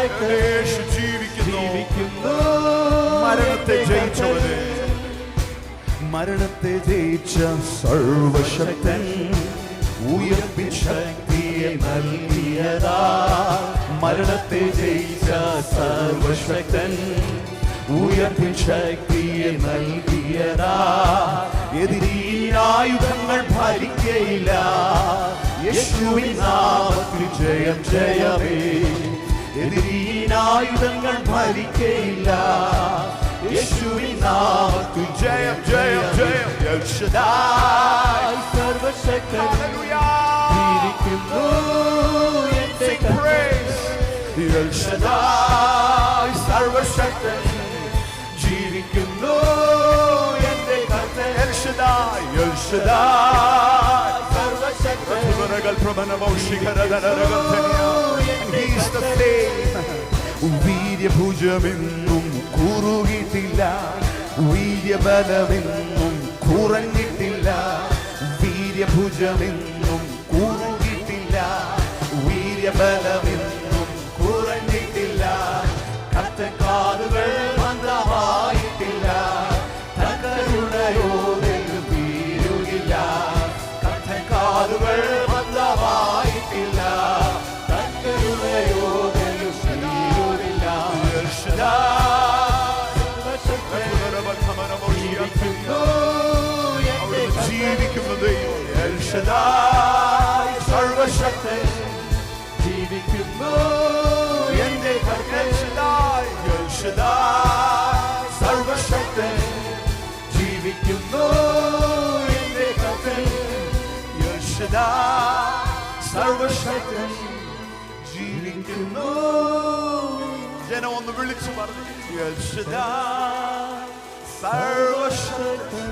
സർവശക്തൻ യേശു ജീവിക്കുന്നു. മരണത്തെ ജയിച്ചവനെ, മരണത്തെ ജയിച്ച സർവശക്തൻ ഉയർപ്പിൻ ശക്തിയെ നൽകിയതാ. മരണത്തെ ജയിച്ച സർവശക്തൻ ഉയർപ്പിൻ ശക്തിയെ നൽകിയതാ. എതിരീരായുധങ്ങൾ ഫലിക്കയില്ല. യേശുവിൻ നാമത്തിൽ ജയം ജയമേ. എതിരീരായുധങ്ങൾ ഫലിക്കയില്ല. യേശുവിൻ നാമത്തിൽ ജയം ജയം ജയം. എൽ ശദ്ദായ് സർവശക്തൻ ജീവിക്കുന്നു എന്റെ കർത്താവ്. എൽ ശദ്ദായ് സർവശക്തൻ ജീവിക്കുന്നു എന്റെ കർത്താവ്. എൽ ശദ്ദായ് എൽ ശദ്ദായ് സർവശക്തൻ. He's the flame. വീര്യഭുജമെന്നും കുറുകിട്ടില്ല. വീര്യബലമെന്നും കുറഞ്ഞിട്ടില്ല. വീര്യഭുജമെന്നും കുറുകിട്ടില്ല. വീര്യബലമെന്നും കുറഞ്ഞിട്ടില്ല. കർത്തകാലുകൾ മന്ദമായിട്ടില്ല. തങ്ങളുടെ യോഗ്യതയിൽ തീരുകില്ല. കർത്തകാലുകൾ മന്ദമായിട്ടില്ല. തങ്ങളുടെ യോഗ്യതയിൽ തീരുകില്ല. ജീവിക്കുന്ന ദൈവം എൽ ശദ്ദായ് സർവശക്തൻ ജീവിക്കുന്നു എന്റെ കർത്താവ്. എൽ ശദ്ദായ് സർവശക്തൻ ജീവിക്കുന്നു എന്റെ കർത്താവ്. എൽ ശദ്ദായ് സർവശക്തൻ ജീവിക്കുന്നു. ജനം ഒന്ന് വിളിച്ചു പറഞ്ഞു എൽ ശദ്ദായ് സർവശക്തൻ.